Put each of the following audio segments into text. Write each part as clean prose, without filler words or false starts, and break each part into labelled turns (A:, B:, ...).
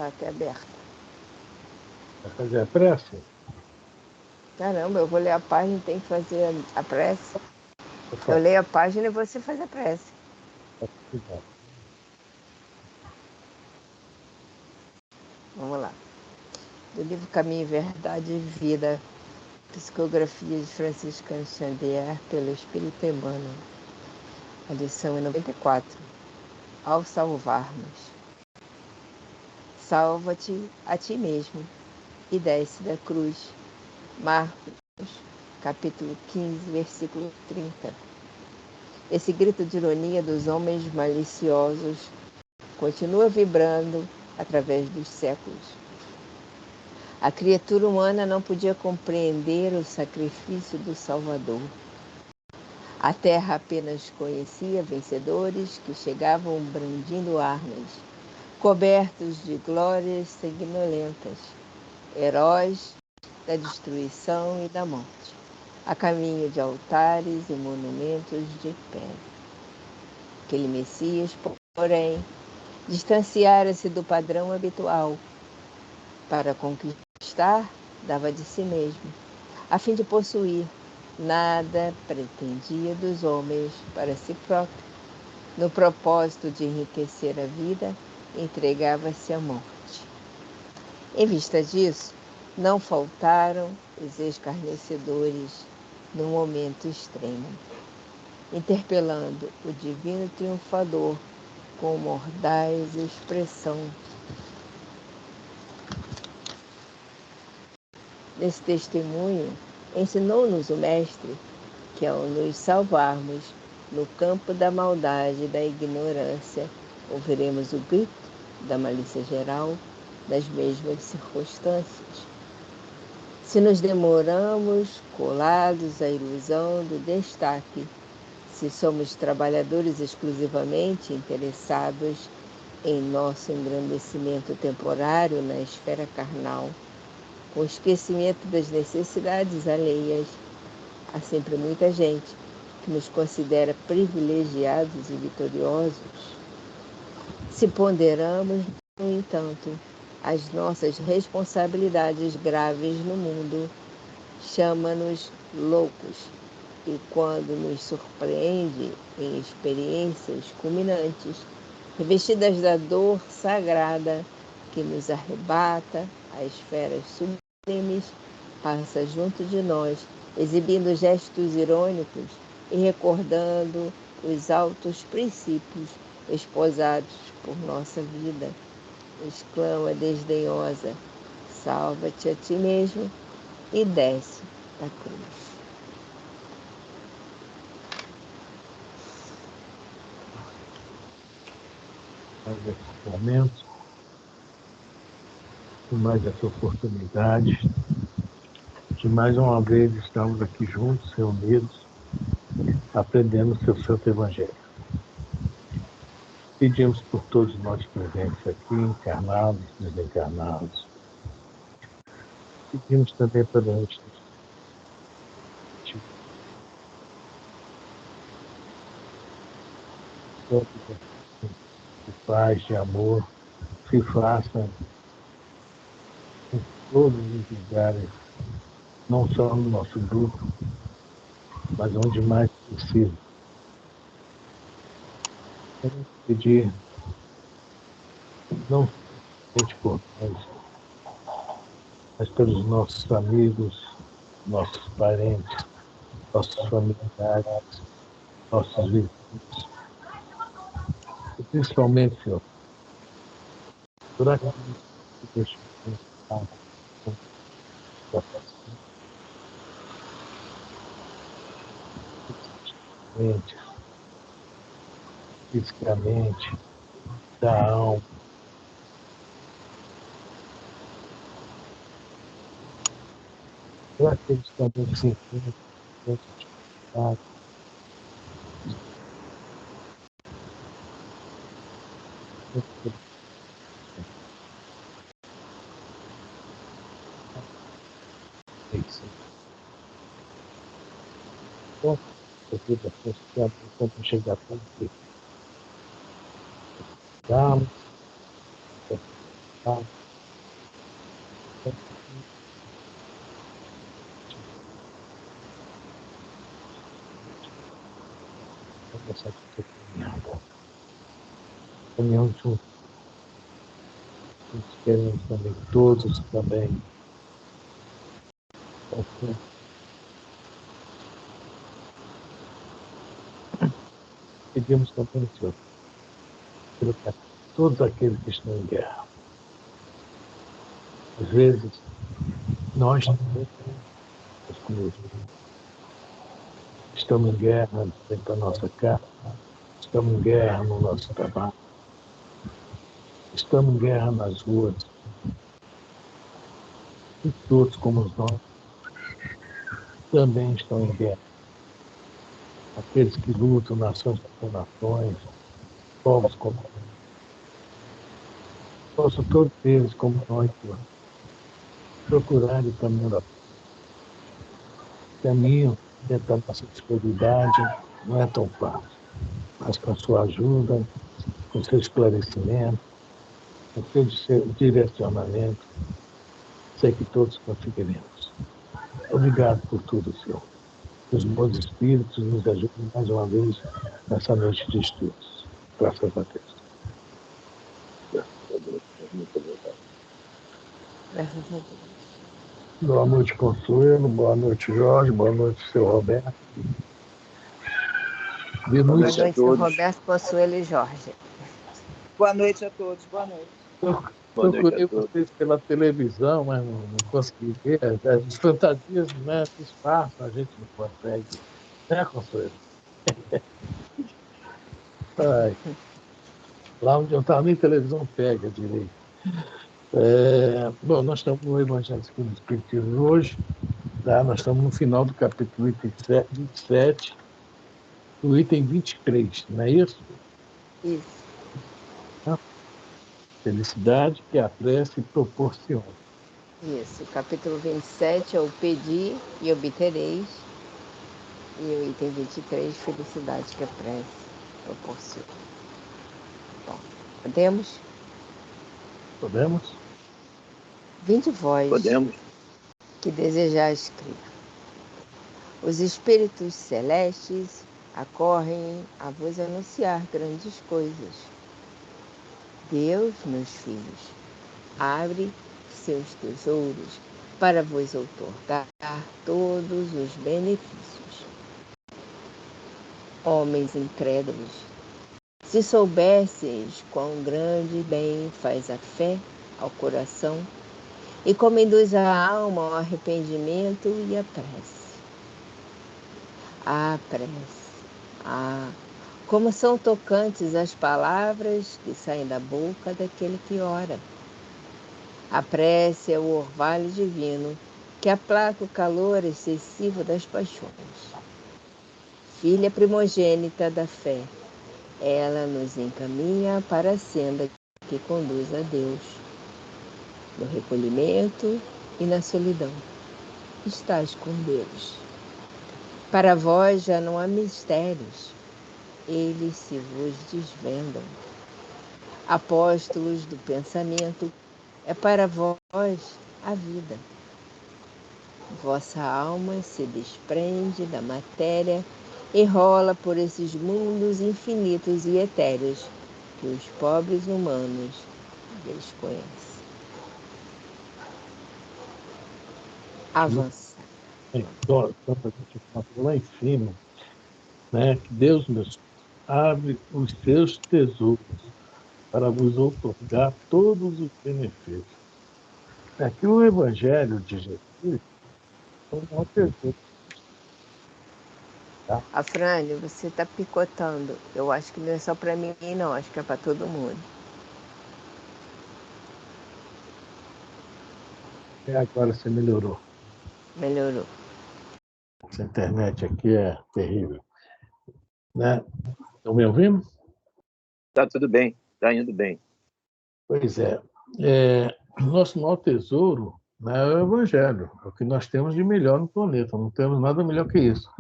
A: está aqui aberta.
B: Vai fazer a prece?
A: Caramba, eu vou ler a página e tem que fazer a prece. Eu leio a página e você faz a prece. Vamos lá. Do livro Caminho, Verdade e Vida, Psicografia de Francisco Xavier, pelo Espírito Emmanuel. A lição é 94. Ao salvarmos. Salva-te a ti mesmo e desce da cruz. Marcos, capítulo 15, versículo 30. Esse grito de ironia dos homens maliciosos continua vibrando através dos séculos. A criatura humana não podia compreender o sacrifício do Salvador. A terra apenas conhecia vencedores que chegavam brandindo armas, cobertos de glórias sanguinolentas, heróis da destruição e da morte, a caminho de altares e monumentos de pedra. Aquele Messias, porém, distanciara-se do padrão habitual. Para conquistar, dava de si mesmo, a fim de possuir. Nada pretendia dos homens para si próprio. No propósito de enriquecer a vida, entregava-se à morte. Em vista disso, não faltaram os escarnecedores no momento extremo, interpelando o divino triunfador com mordaz expressão. Nesse testemunho, ensinou-nos o Mestre que, ao nos salvarmos no campo da maldade e da ignorância, ouviremos o grito da malícia geral nas mesmas circunstâncias. Se nos demoramos colados à ilusão do destaque, se somos trabalhadores exclusivamente interessados em nosso engrandecimento temporário na esfera carnal, com esquecimento das necessidades alheias, há sempre muita gente que nos considera privilegiados e vitoriosos. Se ponderamos, no entanto, as nossas responsabilidades graves no mundo, chama-nos loucos, e quando nos surpreende em experiências culminantes, revestidas da dor sagrada que nos arrebata a esferas sublimes, passa junto de nós, exibindo gestos irônicos e recordando os altos princípios esposados por nossa vida. Exclama desdenhosa: salva-te a ti mesmo e desce da cruz.
B: Mais esse momento, com mais essa oportunidade de mais uma vez estamos aqui juntos, reunidos, aprendendo o seu Santo Evangelho. Pedimos por todos nós presentes aqui, encarnados, desencarnados. Pedimos também pela gente de paz, de amor, se faça em todos os lugares, não só no nosso grupo, mas onde mais precisa. Queremos pedir, não somente por nós, mas pelos nossos amigos, nossos parentes, nossos familiares, nossos vizinhos, e principalmente, Senhor, por aquilo que deixa fisicamente, da alma. Por aqueles que também se encontram dentro de casa. Bom, a vida social, quando chegar a tempo, dá Ah, essa caminhada. Caminhão junto. Nós queremos também todos também. Pedimos também, Senhor, pelo que todos aqueles que estão em guerra. Às vezes, nós também estamos em guerra dentro da nossa casa, estamos em guerra no nosso trabalho, estamos em guerra nas ruas, e todos como nós também estão em guerra. Aqueles que lutam nações por nações, povos como possam todos eles, como nós, procurar o caminho da caminho dentro da nossa disponibilidade não é tão fácil, mas com a sua ajuda, com o seu esclarecimento, com o seu direcionamento, sei que todos conseguiremos. Obrigado por tudo, Senhor. Os bons espíritos nos ajudem mais uma vez nessa noite de estudos. Graças a Deus. Muito obrigado.
A: Graças a Deus.
B: Boa noite, Consuelo. Boa noite, Jorge. Boa noite, seu Roberto.
A: Boa noite, seu Roberto, Consuelo e Jorge.
C: Boa noite a todos. Boa noite.
B: Procurei vocês pela televisão, mas não consegui ver. As fantasias, né, disfarçam, a gente não consegue. Né, Consuelo? Ai, lá onde eu estava, nem televisão pega direito. Bom, nós estamos no Evangelho segundo o Espiritismo hoje. Tá? Nós estamos no final do capítulo 27, do item 23, não é isso?
A: Isso.
B: Felicidade que a prece proporciona.
A: Isso. O capítulo 27 é o Pedi e Obtereis. E o item 23, Felicidade que a prece proporciona. Bom, podemos?
B: Podemos?
A: Vinde vós,
C: Podemos.
A: que desejais crer. Os espíritos celestes acorrem a vos anunciar grandes coisas. Deus, meus filhos, abre seus tesouros para vos outorgar todos os benefícios. Homens incrédulos, se soubesseis quão grande bem faz a fé ao coração e como induz a alma ao arrependimento e à prece. A prece. Como são tocantes as palavras que saem da boca daquele que ora. A prece é o orvalho divino que aplaca o calor excessivo das paixões. Filha primogênita da fé, ela nos encaminha para a senda que conduz a Deus. No recolhimento e na solidão, estás com Deus. Para vós já não há mistérios, eles se vos desvendam. Apóstolos do pensamento, é para vós a vida. Vossa alma se desprende da matéria e rola por esses mundos infinitos e etéreos que os pobres humanos desconhecem. Avança.
B: Então, a gente falou lá em cima, né, que Deus nos abre os seus tesouros para vos outorgar todos os benefícios. Aqui o Evangelho de Jesus é um tesouro. Tá?
A: Afrânio, você está picotando. Eu acho que não é só para mim, não. Acho que é para todo mundo.
B: Agora você melhorou.
A: Melhorou.
B: Essa internet aqui é terrível. Né? Estão me ouvindo?
C: Tá tudo bem. Tá indo bem.
B: Pois é. Nosso maior tesouro, né, é o Evangelho. É o que nós temos de melhor no planeta. Não temos nada melhor que isso.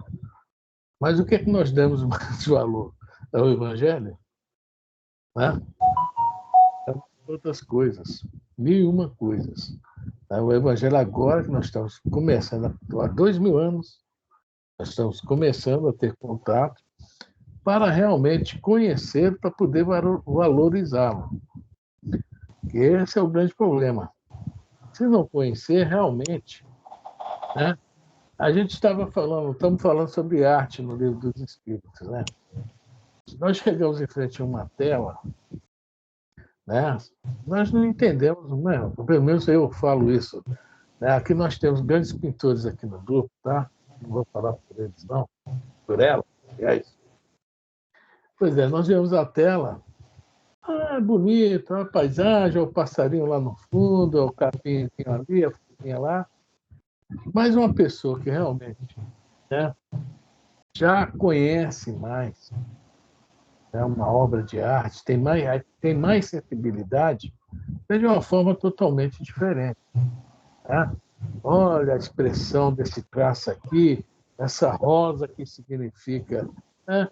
B: Mas o que é que nós damos mais valor? É o Evangelho? Né? É outras coisas. 1.001 coisas. O Evangelho agora, que nós estamos começando, há 2.000 anos, nós estamos começando a ter contato para realmente conhecer, para poder valorizá-lo. Esse é o grande problema. Se não conhecer realmente, né? A gente estamos falando sobre arte no Livro dos Espíritos, né? Nós chegamos em frente a uma tela, né? Nós não entendemos, né? Pelo menos eu falo isso, né? Aqui nós temos grandes pintores aqui no grupo, tá? Não vou falar por eles, não, por ela, aliás. Pois é, nós vemos a tela, bonito, a paisagem, o passarinho lá no fundo, o capim ali, a folhinha lá. Mas uma pessoa que realmente, né, já conhece mais, é uma obra de arte, tem mais sensibilidade, é de uma forma totalmente diferente. Tá? Olha a expressão desse traço aqui, essa rosa que significa. Né?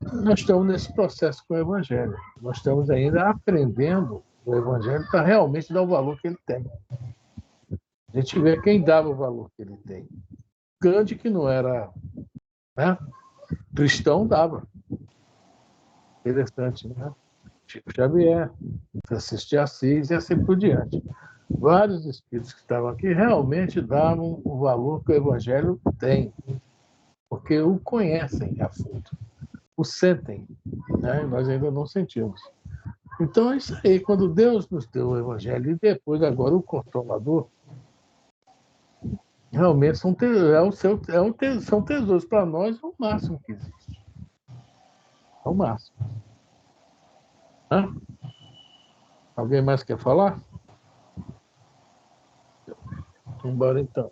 B: Nós estamos nesse processo com o Evangelho. Nós estamos ainda aprendendo o Evangelho para realmente dar o valor que ele tem. A gente vê quem dava o valor que ele tem. Gandhi, que não era, né, cristão, dava. Interessante, né? Chico Xavier, Francisco de Assis e assim por diante. Vários espíritos que estavam aqui realmente davam o valor que o Evangelho tem, porque o conhecem a fundo, o sentem, né? Nós ainda não sentimos. Então é isso aí, quando Deus nos deu o Evangelho e depois agora o Consolador, realmente são tesouros para nós, é o máximo que existe. É o máximo. Hã? Alguém mais quer falar? Embora então.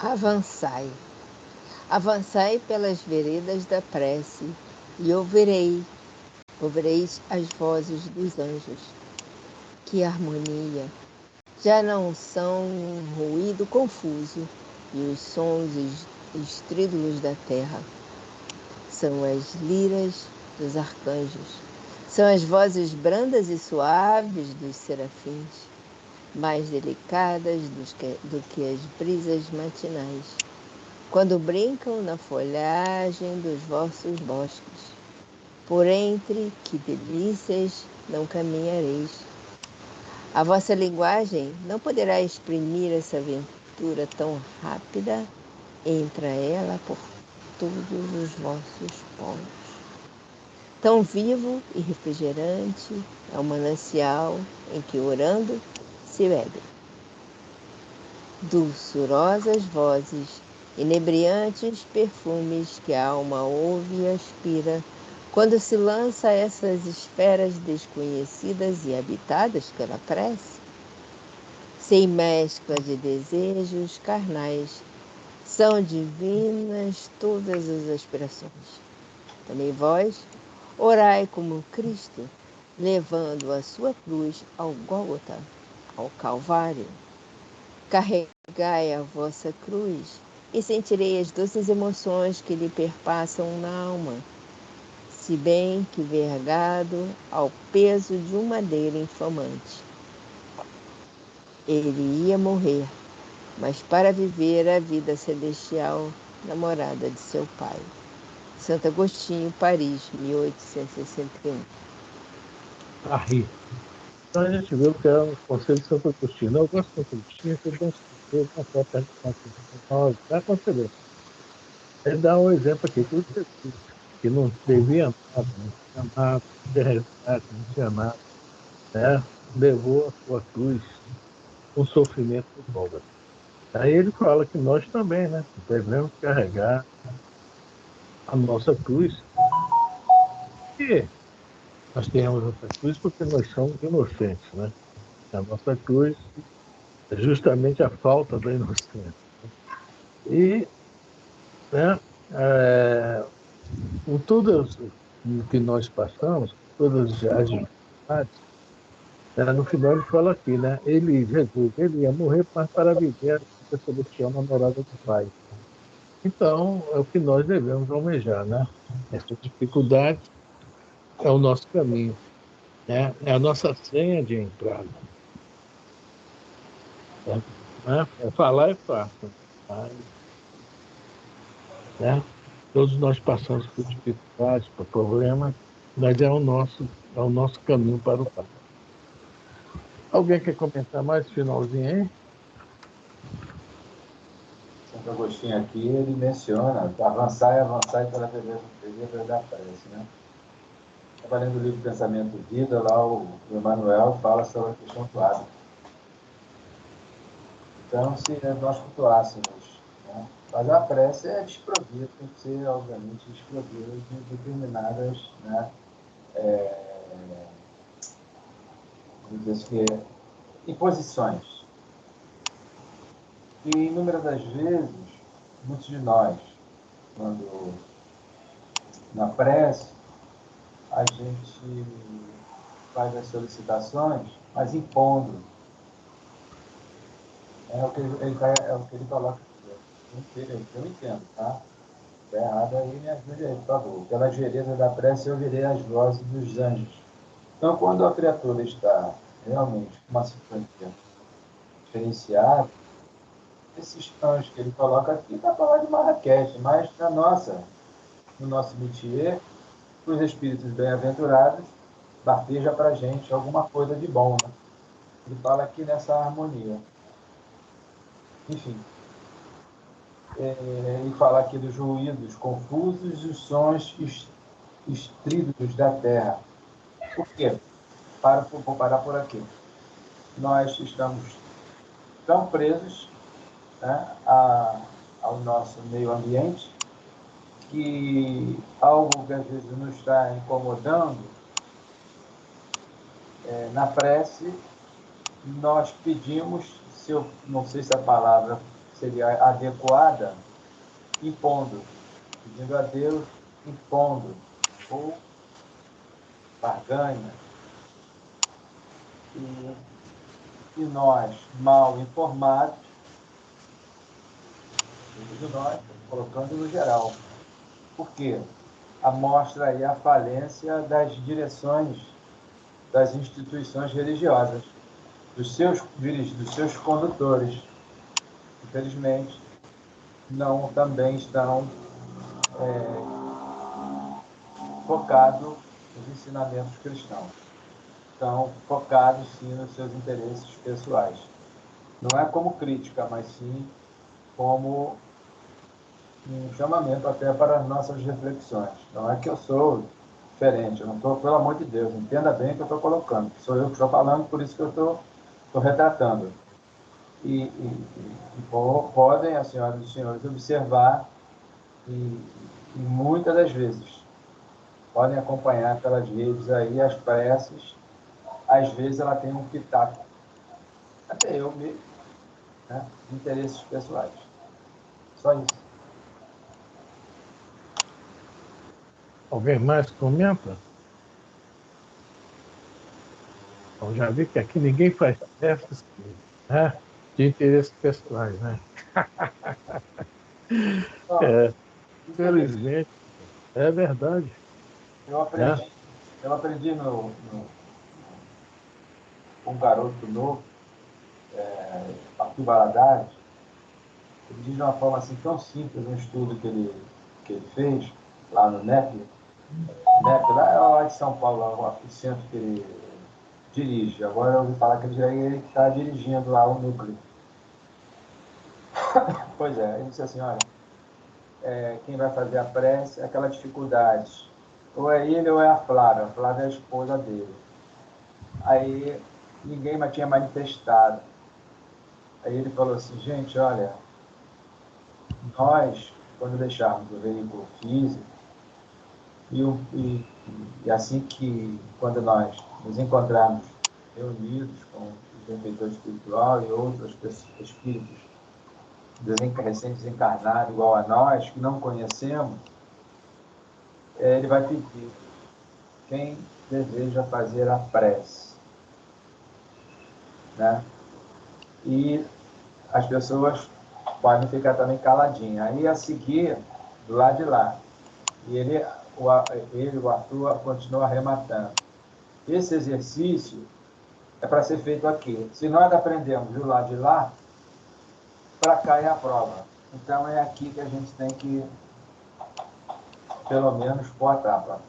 A: Avançai. Avançai pelas veredas da prece e ouvireis as vozes dos anjos. Que harmonia! Já não são um ruído confuso e os sons estrídulos da terra. São as liras dos arcanjos. São as vozes brandas e suaves dos serafins, mais delicadas do que as brisas matinais, quando brincam na folhagem dos vossos bosques. Por entre que delícias não caminhareis. A vossa linguagem não poderá exprimir essa aventura tão rápida, entra ela por todos os vossos poros. Tão vivo e refrigerante é o manancial em que, orando, se bebe. Dulçurosas vozes, inebriantes perfumes que a alma ouve e aspira, quando se lança a essas esferas desconhecidas e habitadas pela prece, sem mescla de desejos carnais, são divinas todas as aspirações. Também vós, orai como Cristo, levando a sua cruz ao Gólgota, ao Calvário. Carregai a vossa cruz e sentirei as doces emoções que lhe perpassam na alma, se bem que vergado ao peso de um madeiro infamante. Ele ia morrer, mas para viver a vida celestial na morada de seu Pai. Santo Agostinho, Paris, 1861.
B: Rir. Então a gente viu que é um conselho de Santo Agostinho. Eu gosto de Santo Agostinho, que ele dá uns conselhos, uma foto vai acontecer. Ele dá um exemplo aqui, que Jesus, que não devia nada, não tinha nada, não tinha resgate, não tinha nada, né? Levou a sua cruz, um sofrimento do Gólgota. Aí ele fala que nós também, né? Devemos carregar a nossa cruz. E nós temos essa cruz porque nós somos inocentes, né? A nossa cruz é justamente a falta da inocência. E, né, com tudo o que nós passamos, todas as dificuldades, no final ele fala aqui, né? Jesus, ele ia morrer para viver a vida celestial na morada do Pai. Então, é o que nós devemos almejar, né? Essa dificuldade é o nosso caminho, né? É a nossa senha de entrada. Falar é fácil, mas, né? Todos nós passamos por dificuldades, por problemas, mas é o nosso caminho para o Pai. Alguém quer comentar mais finalzinho aí?
D: Santo Agostinho aqui, ele menciona avançar e avançar pela beleza da prece, né? Estava lendo o livro Pensamento e Vida, lá o Emmanuel fala sobre a questão do hábito. Então, se nós cultuássemos, né? Mas a prece é desprovida, tem que ser, obviamente, desprovida de determinadas, né? Vamos dizer assim, imposições. E, inúmeras das vezes, muitos de nós, quando na prece, a gente faz as solicitações, mas impondo. É o que ele coloca aqui. Eu entendo, tá? Se está errado aí, me ajude aí, por favor. Pela gereza da prece, eu ouvirei as vozes dos anjos. Então, quando a criatura está realmente com uma sintonia diferenciada, esses anjos que ele coloca aqui, está falando de Marrakech, mas no nosso métier, os espíritos bem-aventurados, bafeja para a gente alguma coisa de bom, né? Ele fala aqui nessa harmonia. Enfim, ele fala aqui dos ruídos confusos e os sons estrídulos da terra. Por quê? Vou parar por aqui. Nós estamos tão presos, né, ao nosso meio ambiente que algo que às vezes nos está incomodando, na prece, nós pedimos, se eu não sei se a palavra seria adequada, impondo, pedindo a Deus, impondo, ou barganha. E nós, mal informados, todos nós, colocando no geral. Por quê? Mostra aí a falência das direções das instituições religiosas, dos seus condutores. Infelizmente, não também estão focados nos ensinamentos cristãos. Estão focados, sim, nos seus interesses pessoais. Não é como crítica, mas sim como um chamamento até para as nossas reflexões. Não é que eu sou diferente, eu não estou, pelo amor de Deus, entenda bem o que eu estou colocando. Sou eu que estou falando, por isso que eu estou retratando. E podem as senhoras e os senhores observar e muitas das vezes podem acompanhar pelas redes aí as preces, às vezes ela tem um pitaco, até eu mesmo, né, de interesses pessoais. Só isso.
B: Alguém mais comenta? Eu já vi que aqui ninguém faz testes, né, de interesses pessoais, né? É, infelizmente, é verdade.
D: Eu
B: Né?
D: aprendi com um garoto novo, Arthur Valadares. Ele diz de uma forma assim tão simples um estudo que ele fez lá no NEP, lá de São Paulo, lá, o centro que ele dirige. Agora eu ouvi falar que ele que está dirigindo lá o núcleo. Pois é, ele disse assim, olha, quem vai fazer a prece é aquela dificuldade. Ou é ele ou é a Flávia é a esposa dele. Aí ninguém mais tinha manifestado. Aí ele falou assim, gente, olha, nós, quando deixarmos o veículo físico, e assim que, quando nós nos encontrarmos reunidos com o benfeitor espiritual e outros espíritos recém-desencarnados igual a nós, que não conhecemos, ele vai pedir quem deseja fazer a prece. Né? E as pessoas podem ficar também caladinhos. Aí, a seguir, do lado de lá. E o Arthur, continua arrematando. Esse exercício é para ser feito aqui. Se nós aprendemos do lado de lá, para cá é a prova. Então, é aqui que a gente tem que, pelo menos, botar a prova.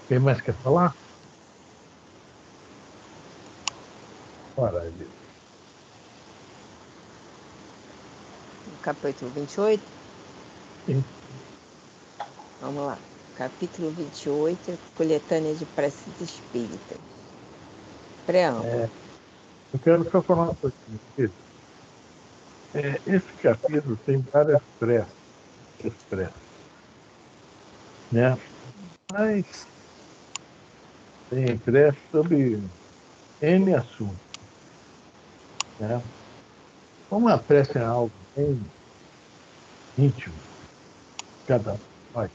B: Quem mais quer falar? Maravilha.
A: Capítulo 28?
B: Sim.
A: Vamos lá. Capítulo 28, coletânea de preces espíritas. Preâmbulo.
B: Eu quero só falar uma coisa. Esse capítulo tem várias preces, né? Mas tem prece sobre N assuntos, né? Como a prece é algo bem íntimo, cada um faz.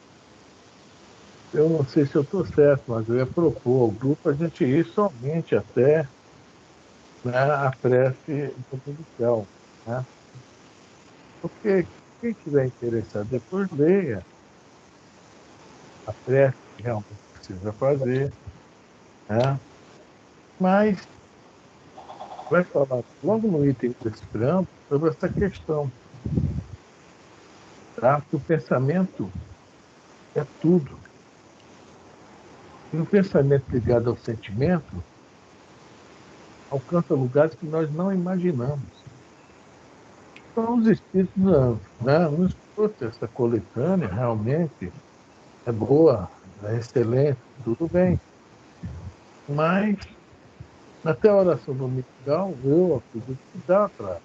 B: Eu não sei se eu estou certo, mas eu ia propor ao grupo a gente ir somente até, né, a prece dominical, né? Porque quem tiver interessado, depois leia a prece que realmente precisa fazer, né? Mas vai falar logo no item desse preâmbulo sobre essa questão, tá? Que o pensamento é tudo. E o pensamento ligado ao sentimento alcança lugares que nós não imaginamos. Então, os espíritos, né, nos trouxe essa coletânea, realmente é boa, é excelente, tudo bem. Mas, até a oração dominical, eu acredito que dá para.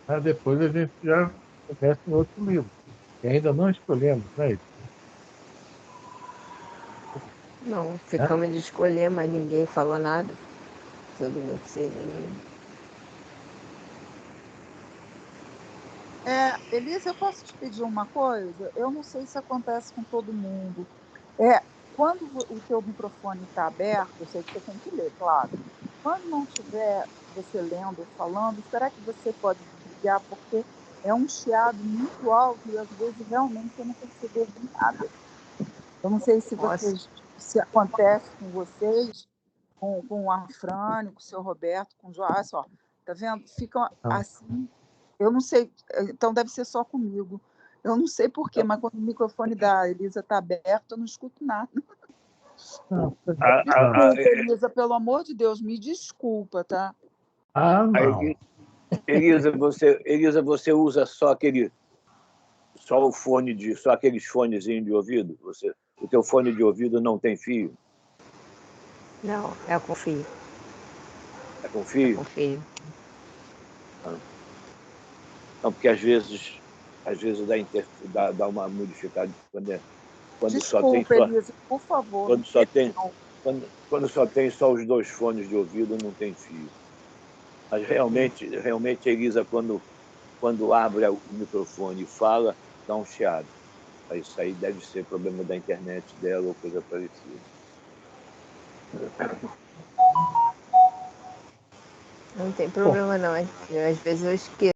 B: Né, depois a gente já começa em outro livro, que ainda não escolhemos, né?
A: Não, ficamos de escolher, mas ninguém falou nada sobre você.
E: Elisa, eu posso te pedir uma coisa? Eu não sei se acontece com todo mundo. Quando o teu microfone está aberto, eu sei que você tem que ler, claro. Quando não estiver você lendo ou falando, será que você pode desligar? Porque é um chiado muito alto e às vezes realmente eu não consigo ouvir nada. Eu não sei se acontece com vocês, com o Afrânio, com o seu Roberto, com o Joás, ó, tá vendo? Ficam assim. Eu não sei, então deve ser só comigo. Eu não sei porquê, mas quando o microfone da Elisa está aberto, eu não escuto nada. Desculpa, Elisa, pelo amor de Deus, me desculpa, tá?
B: Não.
C: Elisa, você usa só só aqueles fonezinhos de ouvido? O teu fone de ouvido não tem fio?
A: Não, é com fio.
C: É com fio?
A: É com fio.
C: Não, porque às vezes dá uma modificada quando
E: Desculpa, Elisa, por favor.
C: quando só tem só os dois fones de ouvido, não tem fio. Mas realmente, Elisa, quando abre o microfone e fala, dá um chiado. Isso aí deve ser problema da internet dela ou coisa parecida.
A: Não tem problema, não. Às vezes eu esqueço.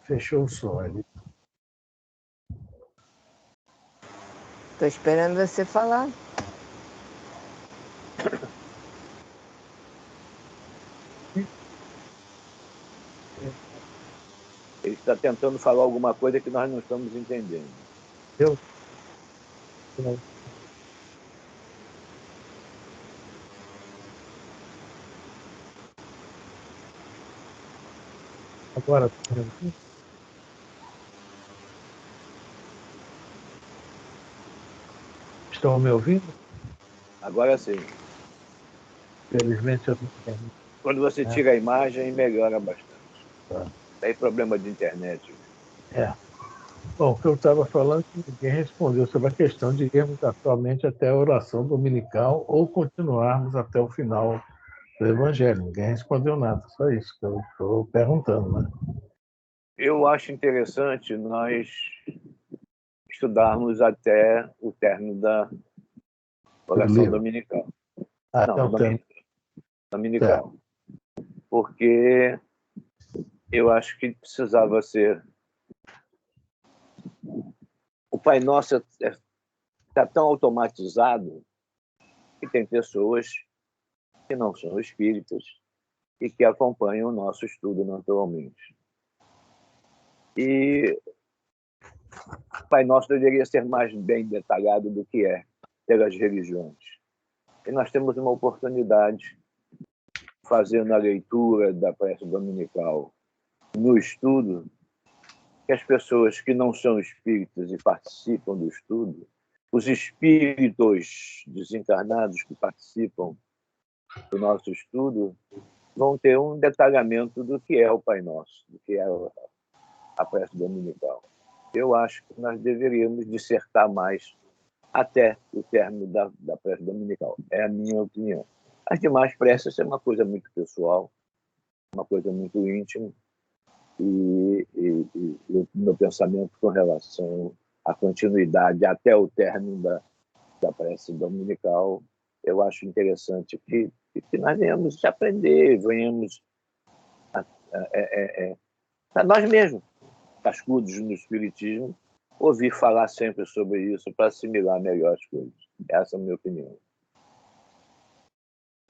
B: Fechou o som ali.
A: Estou esperando você falar.
C: Ele está tentando falar alguma coisa que nós não estamos entendendo.
B: Eu? Agora, estão me ouvindo?
C: Agora sim.
B: Felizmente eu não tenho.
C: Quando você tira a imagem, melhora bastante.
B: Tá.
C: Tem problema de internet.
B: Bom, o que eu estava falando é que ninguém respondeu sobre a questão de irmos atualmente até a oração dominical ou continuarmos até o final do Evangelho. Ninguém respondeu nada, só isso que eu estou perguntando, né?
C: Eu acho interessante nós estudarmos até o término Oração dominical. Não, dominical. Porque eu acho que precisava ser... O Pai Nosso está tão automatizado que tem pessoas que não são espíritas e que acompanham o nosso estudo naturalmente. E o Pai Nosso deveria ser mais bem detalhado do que é pelas religiões. E nós temos uma oportunidade, fazendo a leitura da prece dominical no estudo, que as pessoas que não são espíritas e participam do estudo, os espíritos desencarnados que participam do nosso estudo, vão ter um detalhamento do que é o Pai Nosso, do que é a prece dominical. Eu acho que nós deveríamos dissertar mais até o término da prece dominical. É a minha opinião. As demais preces é uma coisa muito pessoal, uma coisa muito íntima, e o meu pensamento com relação à continuidade até o término da prece dominical, eu acho interessante que nós venhamos aprender, venhamos para nós mesmos, cascudos no Espiritismo, ouvir falar sempre sobre isso para assimilar melhor as coisas. Essa é a minha opinião.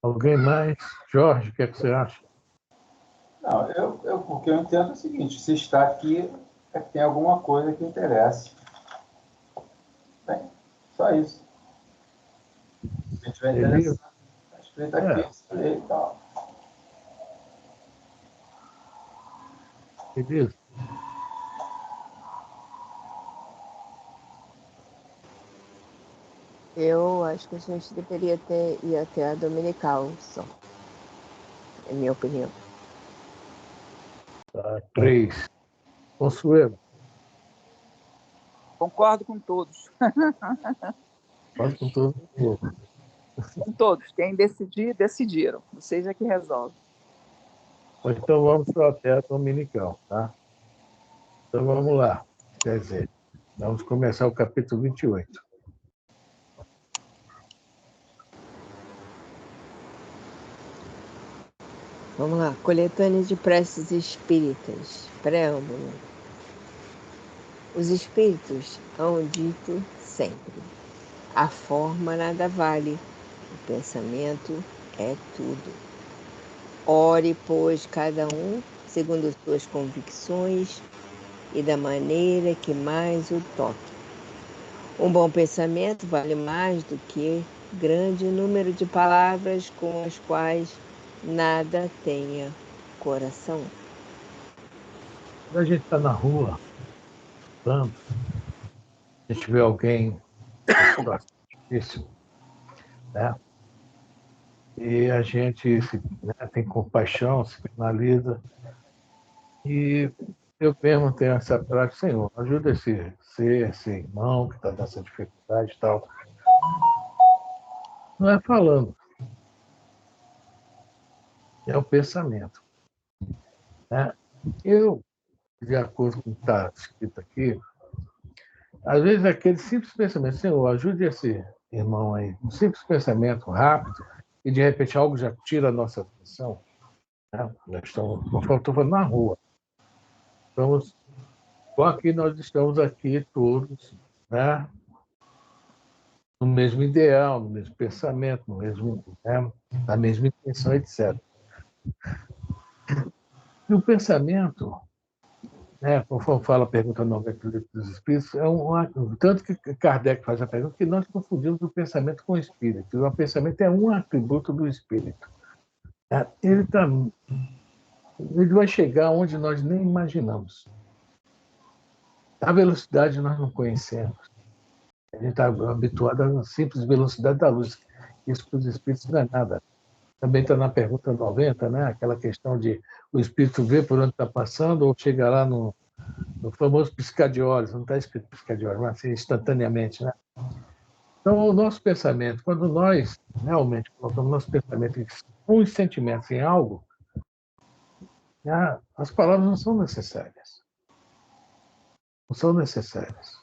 B: Alguém mais? Jorge, o que é que você acha?
D: Não, porque eu entendo o seguinte, se está aqui, é que tem alguma coisa que interessa. Bem, só isso. Se a gente vai interessar, está escrito aqui, escolher e tal.
B: Beleza.
A: Eu acho que a gente deveria ir até a dominical só. É minha opinião.
B: Tá, 3. Consuelo.
E: Concordo com todos.
B: Concordo com todo mundo.
E: Com todos. Quem decidir, decidiram. Vocês é que resolvem.
B: Então vamos para a terra dominical, tá? Então vamos lá. Quer dizer, vamos começar o capítulo 28.
A: Vamos lá. Coletânea de preces espíritas. Preâmbulo. Os espíritos hão dito sempre: a forma nada vale, o pensamento é tudo. Ore, pois, cada um segundo suas convicções e da maneira que mais o toque. Um bom pensamento vale mais do que grande número de palavras com as quais nada tenha coração.
B: Quando a gente está na rua, andando, a gente vê alguém em situação difícil, né? E a gente tem compaixão, se penaliza. E eu mesmo tenho essa prática, Senhor, ajuda esse irmão que está nessa dificuldade e tal. Não é falando, é o pensamento. Né? Eu, de acordo com o que está escrito aqui, às vezes aquele simples pensamento, Senhor, ajude esse irmão aí, um simples pensamento rápido, e de repente algo já tira a nossa atenção. Né? Estou falando na rua. Só que nós estamos aqui todos, né? No mesmo ideal, no mesmo pensamento, no mesmo, né? Na mesma intenção, etc. E o pensamento, né? Conforme fala a pergunta 90 dos Espíritos, tanto que Kardec faz a pergunta, que nós confundimos o pensamento com o espírito. O pensamento é um atributo do espírito. Ele vai chegar onde nós nem imaginamos. A velocidade nós não conhecemos. A gente está habituado à simples velocidade da luz. Isso para os espíritos não é nada. Também está na pergunta 90, né? Aquela questão de o espírito ver por onde está passando ou chegar lá no famoso piscar de olhos. Não está escrito piscar de olhos, mas assim, instantaneamente, né? Então, o nosso pensamento, quando nós realmente colocamos nosso pensamento com os sentimentos em algo, né? As palavras não são necessárias. Não são necessárias.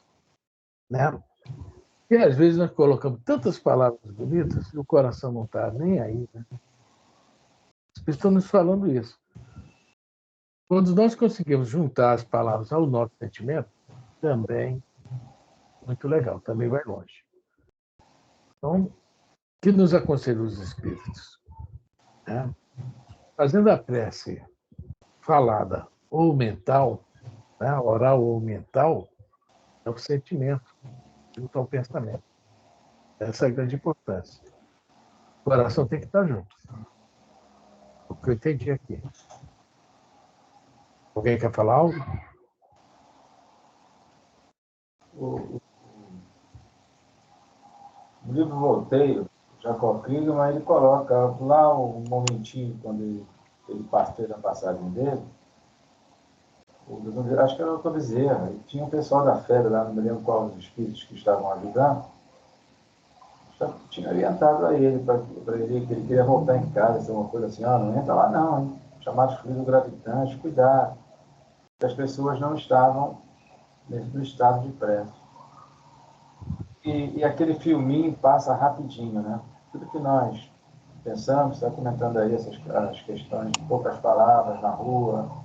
B: Né? Porque às vezes nós colocamos tantas palavras bonitas e o coração não está nem aí. Né? As pessoas estão nos falando isso. Quando nós conseguimos juntar as palavras ao nosso sentimento, também muito legal, também vai longe. Então, o que nos aconselham os espíritos? Né? Fazendo a prece falada ou mental, né? Oral ou mental, é o sentimento junto ao pensamento. Essa é a grande importância. O coração tem que estar junto. O que eu entendi aqui. Alguém quer falar algo?
D: O livro Volteio, Jacob Krieger, ele coloca lá um momentinho, quando ele fez a passagem dele, acho que era o Dr. Bezerra, e tinha um pessoal da FEB lá, não me lembro qual os espíritos que estavam ajudando, tinha orientado a ele, para ele, que ele queria voltar em casa, uma coisa assim, não entra lá não, hein? Chamados fluidos gravitantes, cuidado, que as pessoas não estavam dentro do estado de prece. E aquele filminho passa rapidinho, né? Tudo que nós pensamos, está comentando aí as questões de poucas palavras na rua.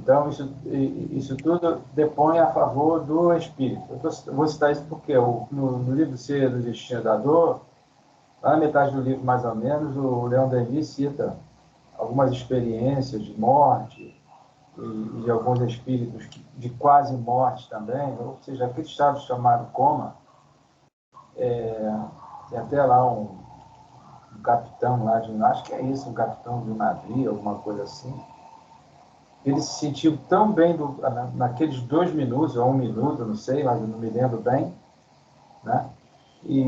D: Então, isso tudo depõe a favor do espírito. Eu vou citar isso porque no livro Ser do Destino da Dor, lá na metade do livro, mais ou menos, o Leon Denis cita algumas experiências de morte e de alguns espíritos de quase morte também, ou seja, aquele estado chamado coma. Tem até lá um capitão lá acho que é isso, um capitão de um navio, alguma coisa assim. Ele se sentiu tão bem naqueles 2 minutos, ou 1 minuto, não sei, mas eu não me lembro bem, né? E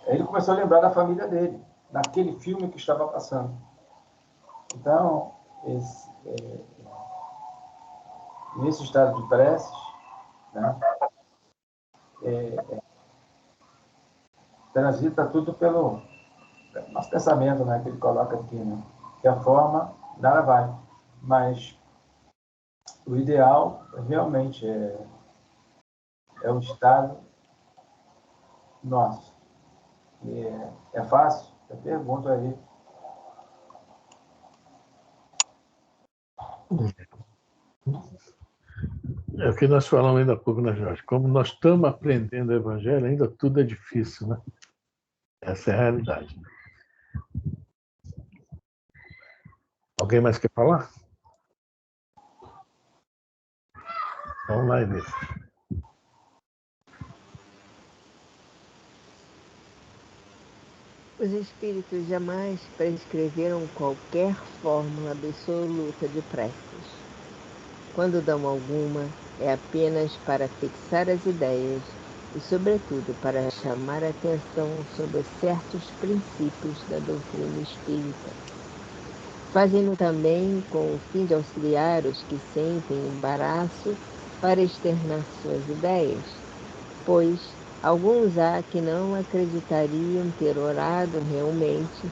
D: aí ele começou a lembrar da família dele, naquele filme que estava passando. Então, nesse estado de preces, né, transita tudo pelo nosso pensamento, né, que ele coloca aqui, né? Que a forma, nada vai. Mas o ideal realmente é o estado nosso. E é fácil? Eu pergunto aí.
B: É o que nós falamos ainda há pouco, né, Jorge? Como nós estamos aprendendo o Evangelho, ainda tudo é difícil, né? Essa é a realidade. Alguém mais quer falar? Vamos lá, Inês.
A: Os espíritos jamais prescreveram qualquer fórmula absoluta de preces. Quando dão alguma, é apenas para fixar as ideias e, sobretudo, para chamar a atenção sobre certos princípios da doutrina espírita. Fazem-no também com o fim de auxiliar os que sentem embaraço para externar suas ideias, pois alguns há que não acreditariam ter orado realmente,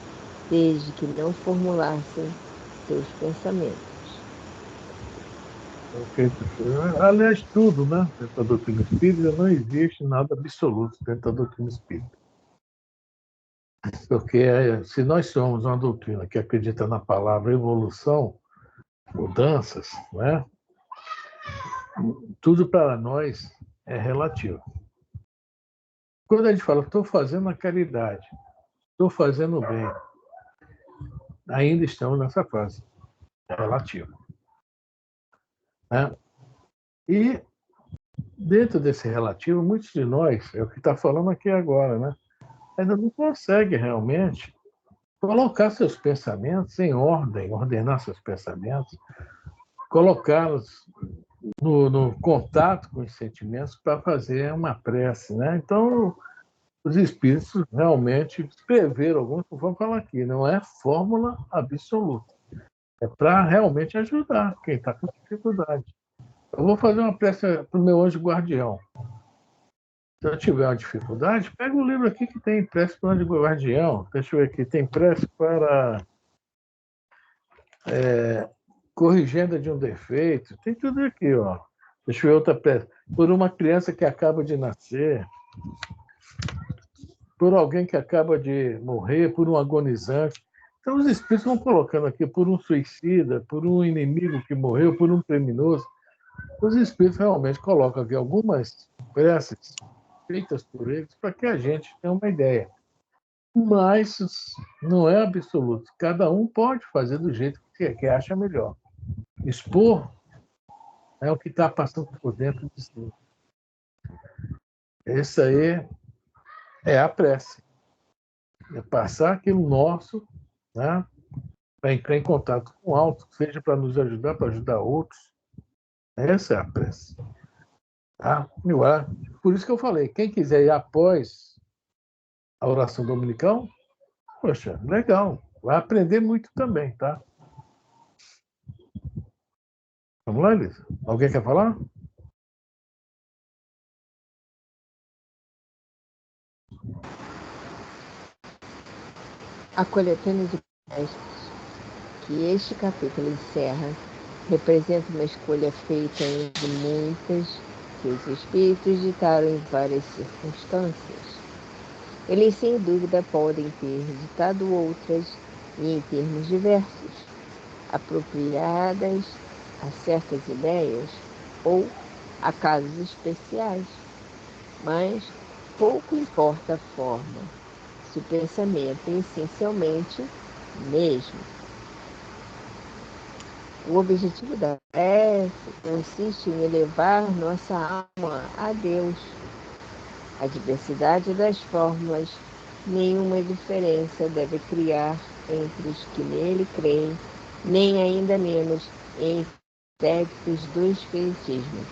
A: desde que não formulassem seus pensamentos.
B: Ok, professor. Aliás, tudo, né? Dentro da doutrina espírita não existe nada absoluto dentro da doutrina espírita. Porque se nós somos uma doutrina que acredita na palavra evolução, mudanças, né? Tudo para nós é relativo. Quando a gente fala, estou fazendo a caridade, estou fazendo o bem, ainda estamos nessa fase. É relativo. Né? E dentro desse relativo, muitos de nós, é o que está falando aqui agora, né? Ainda não consegue realmente colocar seus pensamentos em ordem, ordenar seus pensamentos, colocá-los no contato com os sentimentos para fazer uma prece, né? Então, os espíritos realmente escreveram alguns, vamos falar aqui, não é fórmula absoluta. É para realmente ajudar quem está com dificuldade. Eu vou fazer uma prece para o meu anjo guardião. Se eu tiver uma dificuldade, pega um livro aqui que tem prece para o anjo guardião. Deixa eu ver aqui, tem prece para corrigenda de um defeito. Tem tudo aqui, ó. Deixa eu ver outra prece. Por uma criança que acaba de nascer. por alguém que acaba de morrer, por um agonizante. Então, os espíritos vão colocando aqui por um suicida, por um inimigo que morreu, por um criminoso. Os espíritos realmente colocam aqui algumas preces feitas por eles para que a gente tenha uma ideia. Mas não é absoluto. Cada um pode fazer do jeito que acha melhor. Expor é o que está passando por dentro de si. Esse aí é a prece. É passar aquilo nosso, né, para entrar em contato com o alto, seja para nos ajudar, para ajudar outros. Essa é a prece. Tá? Por isso que eu falei, quem quiser ir após a oração dominical, poxa, legal. Vai aprender muito também, tá? Vamos lá, Elisa? Alguém quer falar?
A: A coletânea de preces que este capítulo encerra representa uma escolha feita entre muitas que os espíritos ditaram em várias circunstâncias. Eles, sem dúvida, podem ter ditado outras, e em termos diversos, apropriadas a certas ideias ou a casos especiais. Mas pouco importa a forma, se o pensamento é essencialmente o mesmo. O objetivo da prece consiste em elevar nossa alma a Deus. A diversidade das formas, nenhuma diferença deve criar entre os que nele creem, nem ainda menos entre adeptos do Espiritismo,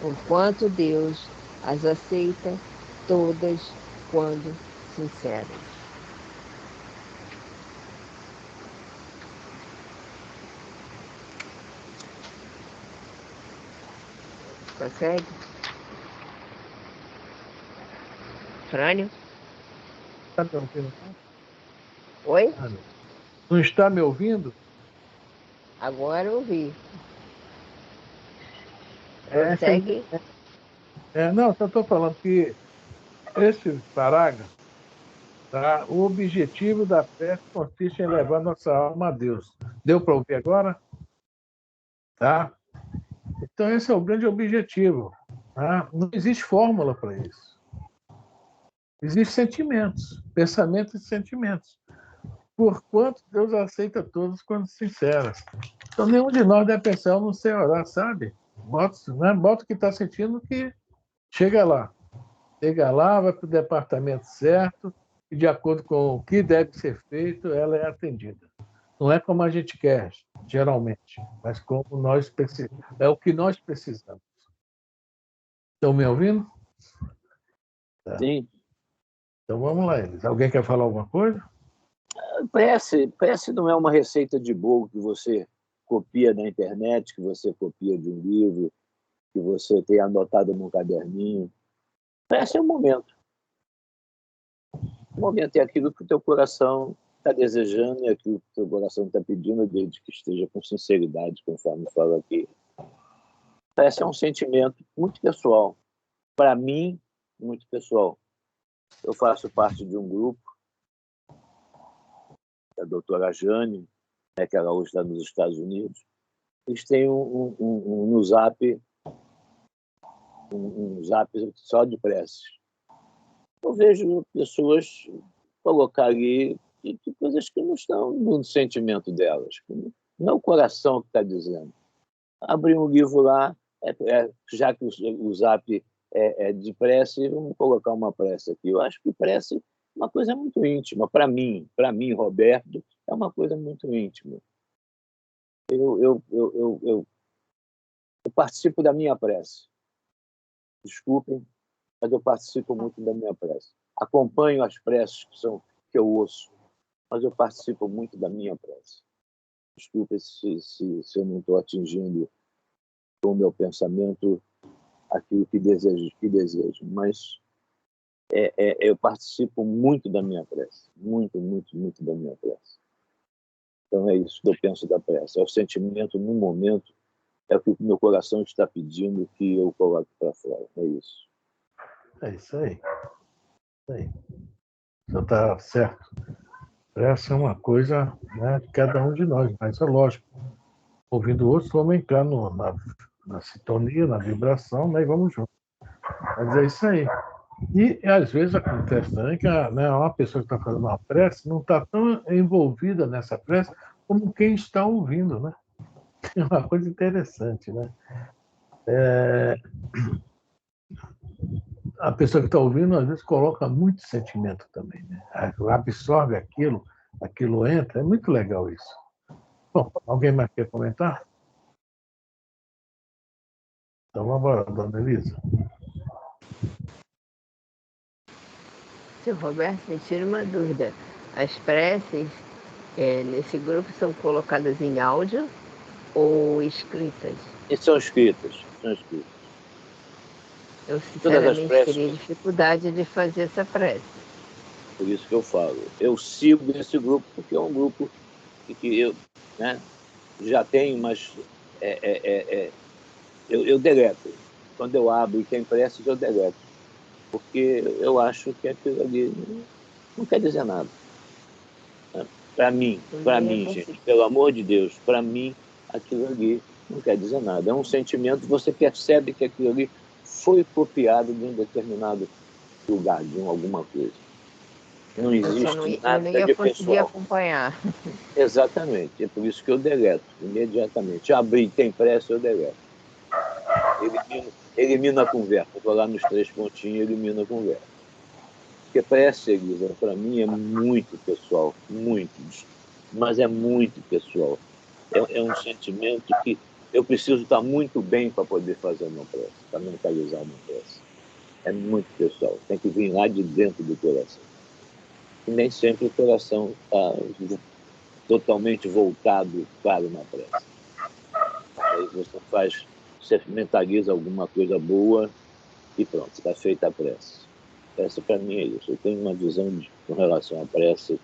A: porquanto Deus as aceita todas quando sinceras. Consegue? Frânio?
B: Está me ouvindo?
A: Oi?
B: Não está me ouvindo?
A: Agora eu ouvi.
B: Essa
A: Consegue?
B: não, só estou falando que esse parágrafo, tá? O objetivo da prece consiste em levar nossa alma a Deus. Deu para ouvir agora? Tá? Então, esse é o grande objetivo. Tá? Não existe fórmula para isso. Existem sentimentos, pensamentos e sentimentos. Porquanto Deus aceita todos quando sinceras. Então, nenhum de nós deve pensar, eu não sei orar, sabe? Bota o que está sentindo que chega lá. Chega lá, vai para o departamento certo, e de acordo com o que deve ser feito, ela é atendida. Não é como a gente quer, geralmente, mas como nós precisamos. É o que nós precisamos. Estão me ouvindo? Tá.
C: Sim.
B: Então vamos lá, Elis. Alguém quer falar alguma coisa?
C: Prece não é uma receita de bolo que você copia da internet, que você copia de um livro, que você tem anotado num caderninho. Prece é um momento. O momento é aquilo que o teu coração está desejando, é aquilo que o teu coração está pedindo, desde que esteja com sinceridade, conforme fala aqui. Prece é um sentimento muito pessoal. Para mim, muito pessoal. Eu faço parte de um grupo, a doutora Jane, que ela hoje está nos Estados Unidos. Eles têm no Zap, um Zap só de preces. Eu vejo pessoas colocar ali coisas que não estão no sentimento delas. Não é o coração que está dizendo. Abrir um livro lá, já que o Zap é de prece, vamos colocar uma prece aqui. Eu acho que prece é uma coisa muito íntima. Para mim, Roberto, é uma coisa muito íntima. Eu participo da minha prece. Desculpem, mas eu participo muito da minha prece. Acompanho as preces que eu ouço, mas eu participo muito da minha prece. Desculpe se eu não estou atingindo com o meu pensamento aquilo que desejo, mas eu participo muito da minha prece, muito, muito, muito da minha prece. Então é isso que eu penso da prece, é o sentimento no momento, é o que o meu coração está pedindo que eu coloque para fora, é isso.
B: É isso aí. Você está certo. Essa é uma coisa, né, de cada um de nós, mas é lógico. Ouvindo outros, vamos entrar na sintonia, na vibração, né, e vamos juntos. Mas é isso aí. E às vezes acontece também que uma pessoa que está fazendo uma prece não está tão envolvida nessa prece como quem está ouvindo, né? É uma coisa interessante, né? A pessoa que está ouvindo, às vezes, coloca muito sentimento também, né? Absorve aquilo entra. É muito legal isso. Bom, alguém mais quer comentar? Então, vamos embora, dona Elisa.
A: Seu Roberto, me tira uma dúvida. As preces nesse grupo são colocadas em áudio ou escritas?
C: E são escritas,
A: Eu,
C: Todas as
A: sinceramente,
C: preces,
A: teria dificuldade de fazer essa prece.
C: por isso que eu falo. Eu sigo esse grupo porque é um grupo que eu, né, já tenho, mas eu deleto. Quando eu abro e tem preces, eu deleto. Porque eu acho que aquilo ali não quer dizer nada. Para mim, gente, pelo amor de Deus, para mim, aquilo ali não quer dizer nada. É um sentimento, você percebe que aquilo ali foi copiado de um determinado lugar, de alguma coisa. Não existe nada
A: de conseguir
C: pessoal.
A: Acompanhar.
C: Exatamente, é por isso que eu deleto imediatamente. Abri, tem pressa, eu deleto. Elimino a conversa. Vou lá nos 3 pontinhos e elimino a conversa. Porque prece, Elisa, para mim é muito pessoal, muito, mas é muito pessoal. É um sentimento que eu preciso estar muito bem para poder fazer uma prece, para mentalizar uma prece. É muito pessoal, tem que vir lá de dentro do coração. E nem sempre o coração está totalmente voltado para uma prece. Aí você mentaliza alguma coisa boa e pronto, está feita a prece. Essa para mim é isso. Eu tenho uma visão com relação à prece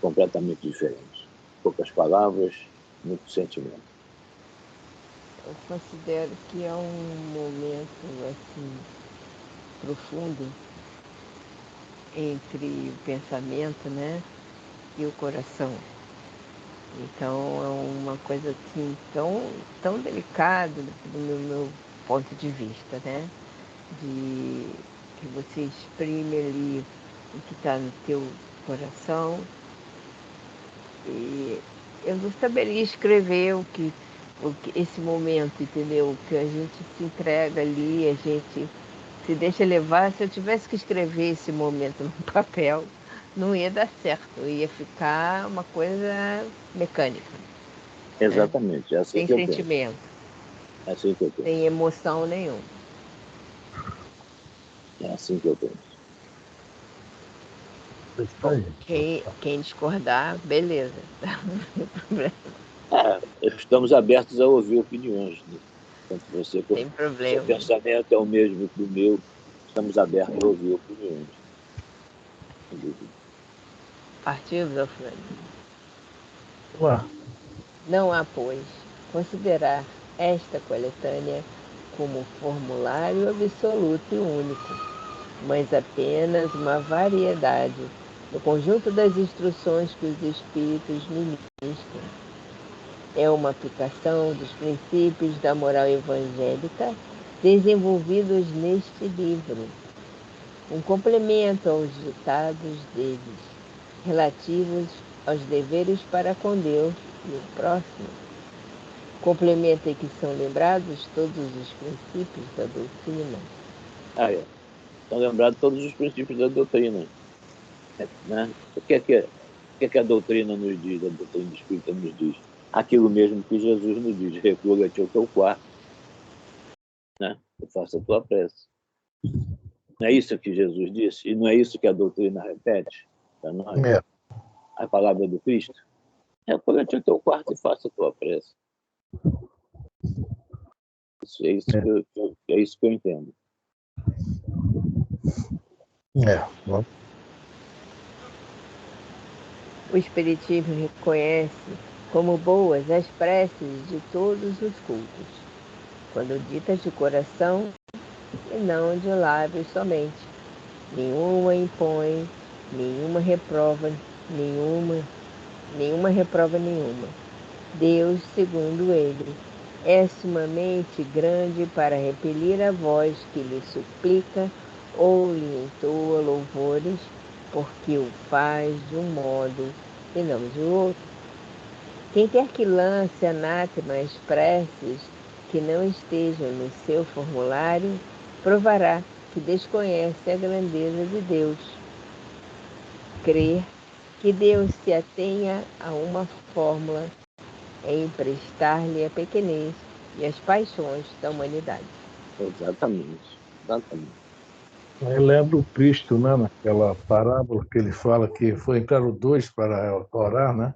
C: completamente diferente. Poucas palavras, muito sentimento.
A: Eu considero que é um momento assim profundo entre o pensamento, né, e o coração. Então é uma coisa assim tão delicada do meu ponto de vista, né? De que você exprime ali o que está no teu coração. E eu não saberia escrever esse momento, entendeu? Que a gente se entrega ali, a gente se deixa levar. Se eu tivesse que escrever esse momento no papel, não ia dar certo, ia ficar uma coisa mecânica.
C: Exatamente, é assim
A: Sem
C: que eu
A: sentimento.
C: penso. É assim que eu penso.
A: Sem emoção nenhuma.
C: É assim que eu penso.
A: Quem discordar, beleza. Não tem problema.
C: Estamos abertos a ouvir opiniões. Né? Tanto você como
A: Sem problema.
C: seu pensamento é o mesmo que o meu, estamos abertos a ouvir opiniões.
A: Partiu, Zofrânio?
B: Olá.
A: Não há, pois, considerar esta coletânea como formulário absoluto e único, mas apenas uma variedade no conjunto das instruções que os Espíritos ministram. É uma aplicação dos princípios da moral evangélica desenvolvidos neste livro, um complemento aos ditados deles, relativos aos deveres para com Deus e o próximo. Complementa em que são lembrados todos os princípios da doutrina.
C: Estão lembrados todos os princípios da doutrina. Né? O que é que a doutrina nos diz, a doutrina espírita nos diz? Aquilo mesmo que Jesus nos diz, recua-te ao teu quarto, né? E faça a tua prece. Não é isso que Jesus disse? E não é isso que a doutrina repete para nós? A palavra do Cristo? Recua-te ao teu quarto e faça a tua prece. É isso que eu entendo.
A: O Espiritismo reconhece como boas as preces de todos os cultos, quando ditas de coração e não de lábios somente. Nenhuma impõe, nenhuma reprova nenhuma. Deus, segundo ele, é sumamente grande para repelir a voz que lhe suplica ou lhe entoa louvores, porque o faz de um modo e não de outro. Quem quer que lance anátemas preces que não estejam no seu formulário, provará que desconhece a grandeza de Deus. Crer que Deus se atenha a uma fórmula é emprestar-lhe a pequenez e as paixões da humanidade.
C: Exatamente.
B: Eu lembro o Cristo, né, naquela parábola que ele fala que foi entrar os dois para orar, né?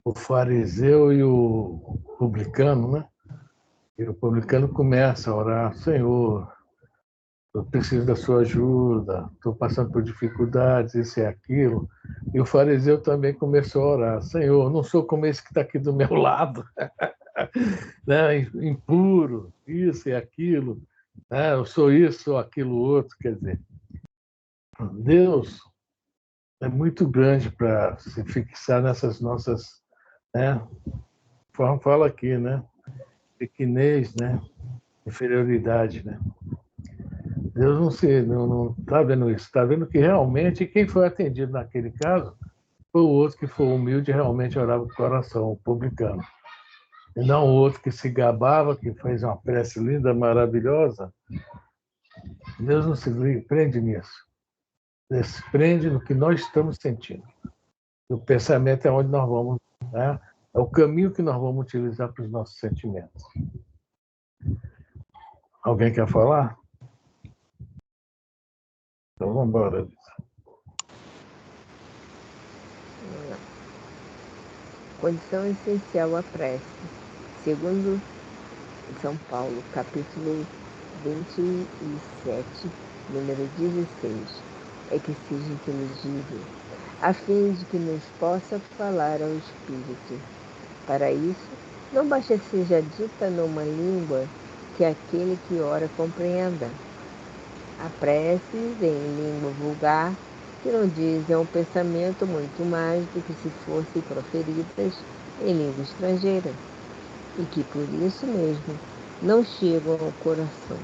B: O fariseu e o publicano, né? E o publicano começa a orar: Senhor, eu preciso da sua ajuda, estou passando por dificuldades, isso e aquilo. E o fariseu também começou a orar: Senhor, não sou como esse que está aqui do meu lado, né? Impuro, isso e aquilo, né? Eu sou isso, sou aquilo outro. Quer dizer, Deus é muito grande para se fixar nessas nossas, né? Fala aqui, né? Pequenez, né? Inferioridade, né? Deus não está vendo isso, está vendo que realmente quem foi atendido naquele caso foi o outro que foi humilde e realmente orava com o coração, o publicano. E não o outro que se gabava, que fez uma prece linda, maravilhosa. Deus não se prende nisso. Deus se prende no que nós estamos sentindo. O pensamento é onde nós vamos, né? É o caminho que nós vamos utilizar para os nossos sentimentos. Alguém quer falar? Então vamos embora.
A: Condição essencial à prece. Segundo São Paulo, capítulo 27, número 16, é que seja inteligível, a fim de que nos possa falar ao Espírito. Para isso, não basta seja dita numa língua que aquele que ora compreenda. Há preces em língua vulgar que não dizem ao pensamento muito mais do que se fossem proferidas em língua estrangeira, e que por isso mesmo não chegam ao coração.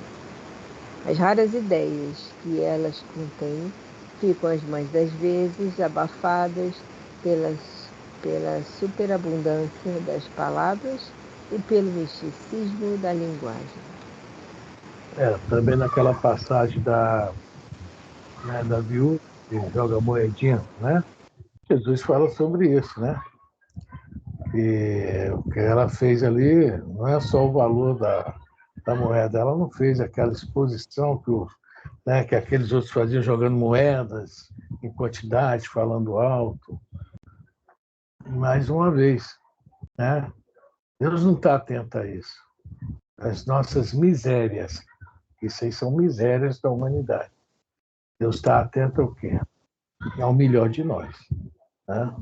A: As raras ideias que elas contêm ficam as mais das vezes abafadas pela superabundância das palavras e pelo misticismo da linguagem.
B: Também naquela passagem da viúva que joga moedinha, né? Jesus fala sobre isso, né? E o que ela fez ali não é só o valor da moeda, ela não fez aquela exposição que aqueles outros faziam jogando moedas em quantidade, falando alto. Mais uma vez, né? Deus não está atento a isso. As nossas misérias, isso aí são misérias da humanidade. Deus está atento ao quê? Ao melhor de nós. Né?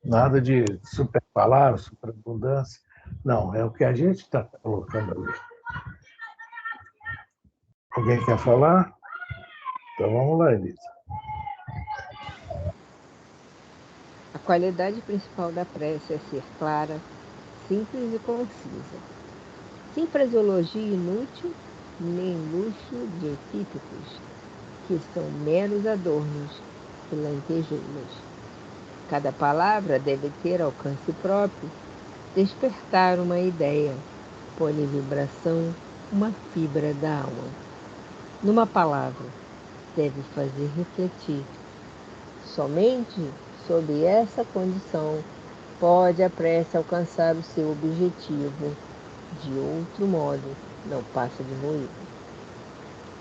B: Nada de super palavras, super abundância. Não, é o que a gente está colocando ali. Alguém quer falar? Então vamos lá, Elisa.
A: A qualidade principal da prece é ser clara, simples e concisa. Sem fraseologia inútil, nem luxo de equívocos, que são meros adornos e lantejoulas. Cada palavra deve ter alcance próprio, despertar uma ideia, pôr em vibração uma fibra da alma. Numa palavra, deve fazer refletir. Somente sob essa condição pode a prece alcançar o seu objetivo. De outro modo, não passa de ruído.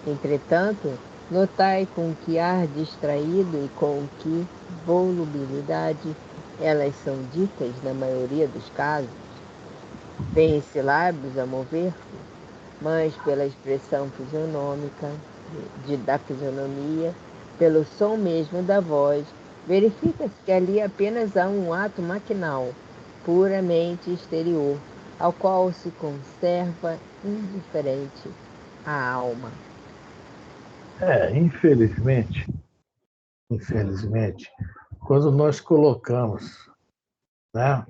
A: Entretanto, notai com que ar distraído e com que volubilidade elas são ditas na maioria dos casos. Vêm-se lábios a mover-se, mas pela expressão fisionômica, da fisionomia, pelo som mesmo da voz, verifica-se que ali apenas há um ato maquinal, puramente exterior, ao qual se conserva indiferente, a alma.
B: Infelizmente, quando nós colocamos, né,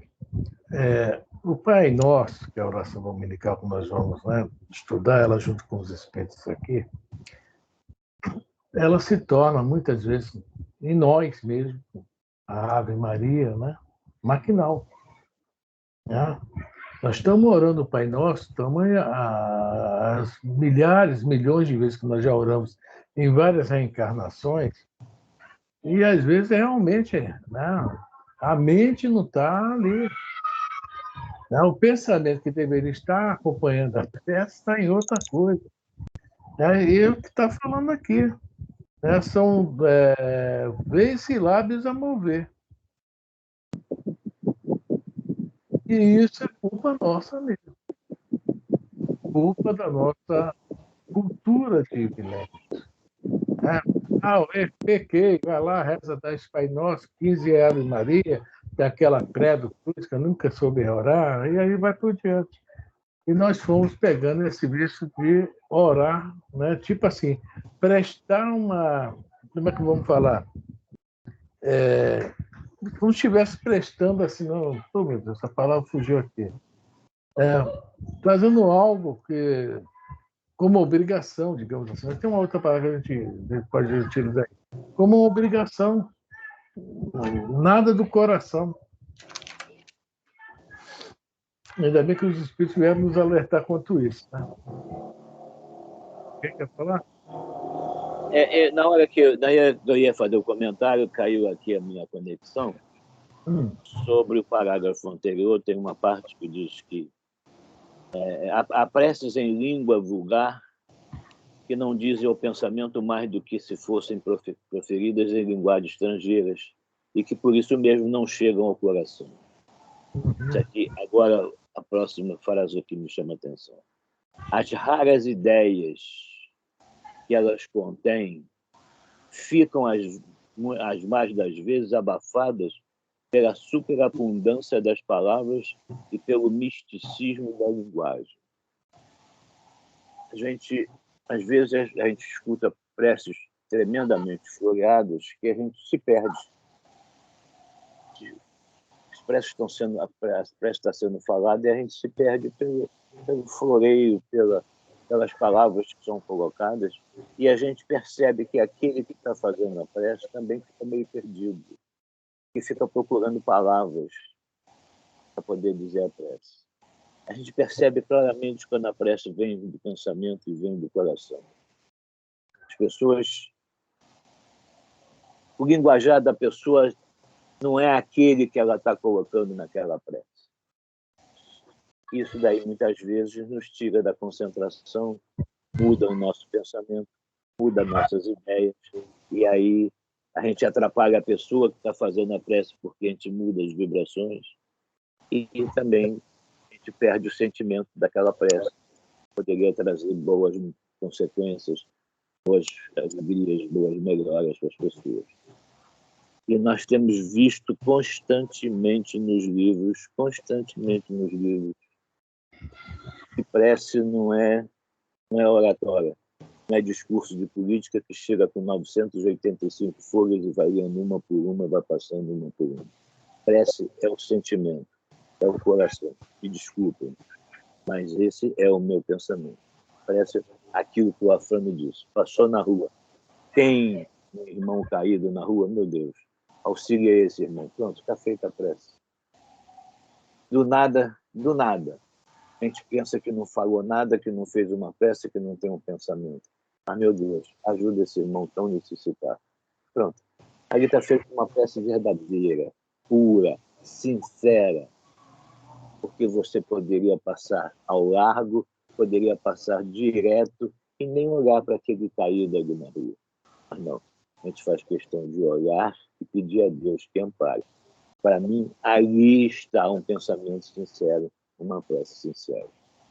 B: o Pai Nosso, que é a oração dominical que nós vamos, né, estudar ela junto com os espíritos aqui, ela se torna, muitas vezes, em nós mesmo, a Ave Maria, né, maquinal. Né? Nós estamos orando o Pai Nosso, estamos as milhares, milhões de vezes que nós já oramos em várias reencarnações, e às vezes realmente, né, a mente não está ali. Né? O pensamento que deveria estar acompanhando a peça está em outra coisa. Né? E o que está falando aqui, né? São veios e lábios a mover. E isso é culpa nossa mesmo. Culpa da nossa cultura de milênios. Né? Eu pequei, vai lá, reza 10 Pai Nosso, 15 Ave Maria, daquela credo cruz que eu nunca soube orar, e aí vai por diante. E nós fomos pegando esse vício de orar, né? Tipo assim, prestar uma. Como é que vamos falar? Como se estivesse prestando assim, não. Oh, meu Deus, essa palavra fugiu aqui. Fazendo algo que, como obrigação, digamos assim. Tem uma outra palavra que a gente pode utilizar. Como uma obrigação, nada do coração. Ainda bem que os espíritos vieram nos alertar quanto isso. Né? Quem quer falar?
C: Na hora que eu ia fazer o comentário, caiu aqui a minha conexão. Sobre o parágrafo anterior, tem uma parte que diz que há preces em língua vulgar que não dizem ao pensamento mais do que se fossem proferidas em linguagens estrangeiras e que por isso mesmo não chegam ao coração. Isso aqui, agora, a próxima frase que me chama a atenção. As raras ideias que elas contêm ficam, as mais das vezes, abafadas pela superabundância das palavras e pelo misticismo da linguagem. Às vezes, a gente escuta preces tremendamente floreadas que a gente se perde. As preces a prece está sendo falada e a gente se perde pelo floreio, pelas palavras que são colocadas, e a gente percebe que aquele que está fazendo a prece também fica meio perdido, que fica procurando palavras para poder dizer a prece. A gente percebe claramente quando a prece vem do pensamento e vem do coração. As pessoas... O linguajar da pessoa não é aquele que ela está colocando naquela prece. Isso daí, muitas vezes, nos tira da concentração, muda o nosso pensamento, muda nossas ideias, e aí a gente atrapalha a pessoa que está fazendo a prece porque a gente muda as vibrações e também a gente perde o sentimento daquela prece. Poderia trazer boas consequências, boas alegrias, boas melhoras para as pessoas. E nós temos visto constantemente nos livros, que prece não é oratória, não é discurso de política que chega com 985 folhas e vai lendo uma por uma, vai passando uma por uma. Prece é o sentimento, é o coração. Me desculpem, mas esse é o meu pensamento. Prece aquilo que o Afrânio disse. Passou na rua, tem um irmão caído na rua, meu Deus, auxilia esse irmão. Pronto, está feita a prece. Do nada, a gente pensa que não falou nada, que não fez uma prece, que não tem um pensamento. Ah, meu Deus, ajuda esse irmão tão necessitado. Pronto. Aí está feita uma prece verdadeira, pura, sincera, porque você poderia passar ao largo, poderia passar direto e nem olhar para aquele caído ali na rua. Mas não, a gente faz questão de olhar e pedir a Deus que ampare. Para mim, ali está um pensamento sincero, uma prece sincera.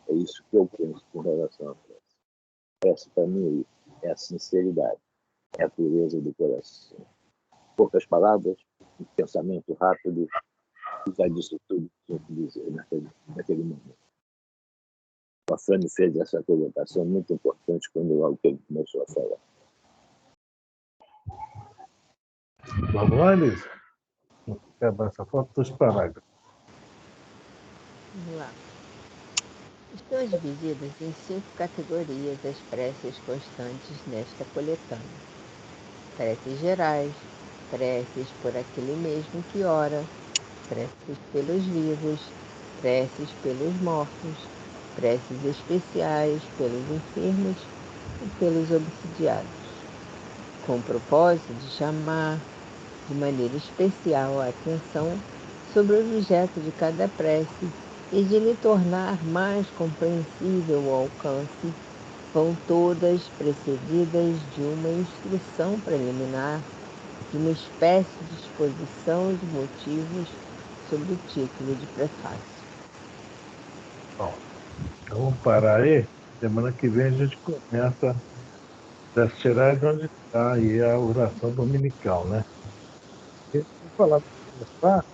C: É isso que eu penso com relação à prece. A prece, para mim, é a sinceridade, é a pureza do coração. Poucas palavras, um pensamento rápido, e já disse tudo que tinha que dizer naquele momento. A Fran fez essa colocação muito importante quando logo que ele começou a falar.
B: Vamos lá, Elisa? Essa foto dos parágrafos.
A: Vamos lá. Estão divididas em 5 categorias as preces constantes nesta coletânea. Preces gerais, preces por aquele mesmo que ora, preces pelos vivos, preces pelos mortos, preces especiais pelos enfermos e pelos obsidiados, com o propósito de chamar de maneira especial a atenção sobre o objeto de cada prece e de lhe tornar mais compreensível o alcance, vão todas precedidas de uma instrução preliminar, de uma espécie de exposição de motivos sob o título de prefácio.
B: Bom, então vamos parar aí. Semana que vem a gente começa a tirar de onde está aí a oração dominical, né? E vamos falar de começar,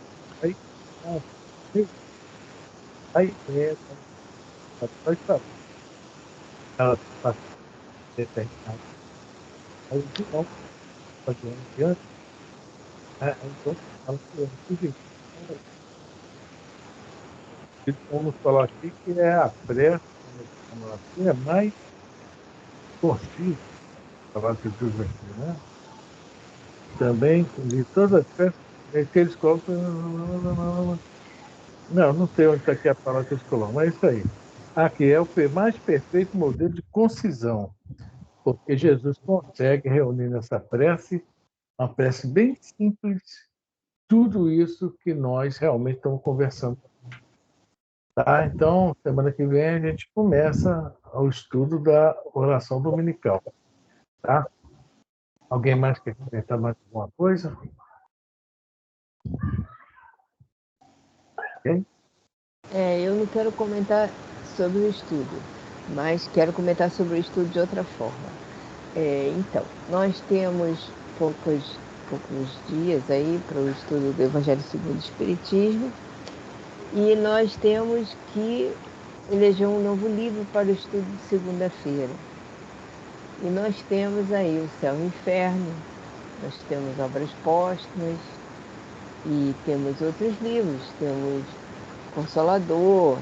B: aí entra, vai saber. Ela está determinada. Aí o final, fazendo diante, então, ela se então, vamos falar aqui que é a prece, é mais possível, falar de tudo aqui, né? Também, de todas as peças, que eles colocam. Não sei onde está aqui a palavra que eles colocam, mas é isso aí. Aqui é o mais perfeito modelo de concisão, porque Jesus consegue reunir nessa prece, uma prece bem simples, tudo isso que nós realmente estamos conversando. Tá? Então, semana que vem a gente começa o estudo da oração dominical. Tá? Alguém mais quer comentar mais alguma coisa? Okay?
A: Eu não quero comentar sobre o estudo, mas quero comentar sobre o estudo de outra forma. Então, nós temos poucos dias aí para o estudo do Evangelho segundo o Espiritismo, e nós temos que eleger um novo livro para o estudo de segunda-feira. E nós temos aí o Céu e o Inferno, nós temos Obras Póstumas e temos outros livros, temos Consolador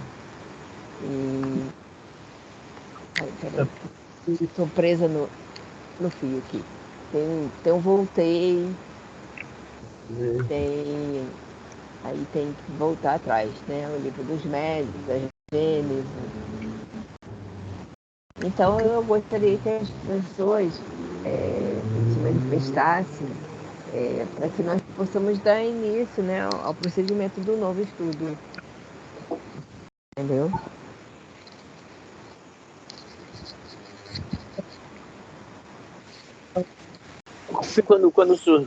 A: e... Ai, peraí, estou presa no fio aqui. Tem o Voltei, aí tem que voltar atrás, né? O livro dos médios, da Gênesis. Então eu gostaria que as pessoas se manifestassem para que nós possamos dar início, né, ao procedimento do novo estudo. Entendeu?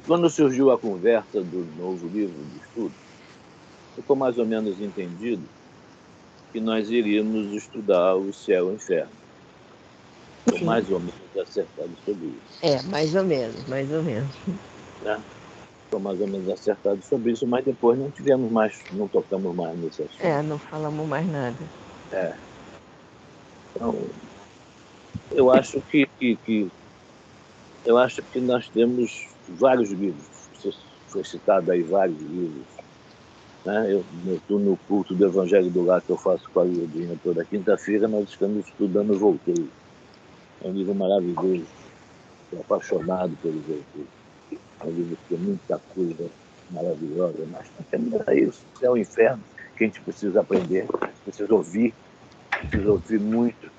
C: Quando surgiu a conversa do novo livro de estudo, ficou mais ou menos entendido que nós iríamos estudar o Céu e o Inferno. Sim. Mais ou menos acertado sobre isso.
A: Mais ou menos.
C: Né? Ficou mais ou menos acertado sobre isso, mas depois não tocamos mais nesse assunto.
A: Não falamos mais nada.
C: Então, eu acho que nós temos vários livros. Foi citado aí vários livros. Né? No culto do Evangelho do Lar que eu faço com a Iodinha toda quinta-feira, nós estamos estudando Voltei. É um livro maravilhoso. Estou apaixonado pelo Voltei. É um livro que tem muita coisa maravilhosa, mas nós temos aí o Céu e o Inferno, que a gente precisa aprender, precisa ouvir muito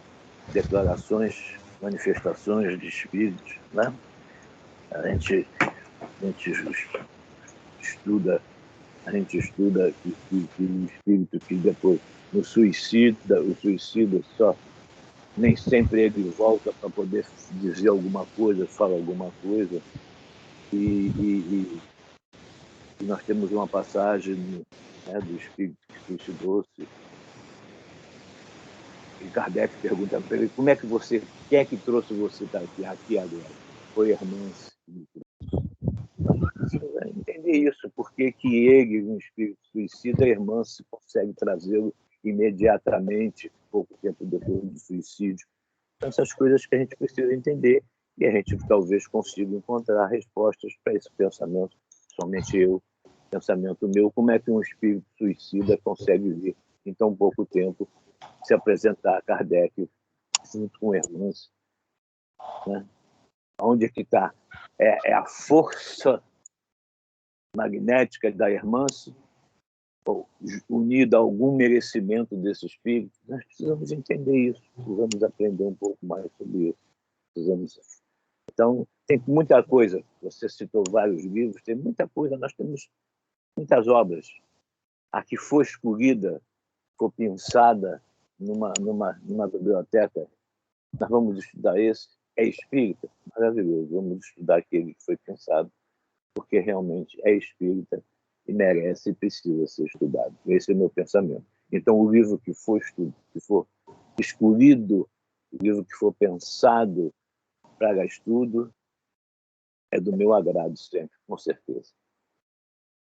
C: declarações, manifestações de espíritos, né? A gente estuda que o espírito que depois o suicida só nem sempre ele volta para poder dizer alguma coisa, fala alguma coisa, e nós temos uma passagem, né, do espírito que suicidou-se. E Kardec pergunta para ele: quem é que trouxe você aqui agora? Foi Hermance. Entender isso, porque que ele, um espírito suicida, a irmã se consegue trazê-lo imediatamente, pouco tempo depois do suicídio. Então, essas coisas que a gente precisa entender e a gente talvez consiga encontrar respostas para esse pensamento, somente eu, pensamento meu, como é que um espírito suicida consegue vir em tão pouco tempo se apresentar a Kardec junto com Hermance, né? Onde é que está? É a força magnética da Hermance unida a algum merecimento desse espírito? Nós precisamos entender isso, precisamos aprender um pouco mais sobre isso. Precisamos... Então, tem muita coisa, você citou vários livros, tem muita coisa, nós temos muitas obras. A que for escolhida, for pensada numa biblioteca, nós vamos estudar esse, é espírita, maravilhoso, vamos estudar aquele que foi pensado, porque realmente é espírita e merece e precisa ser estudado. Esse é o meu pensamento. Então, o livro que for escolhido, o livro que for pensado para estudo, é do meu agrado sempre, com certeza.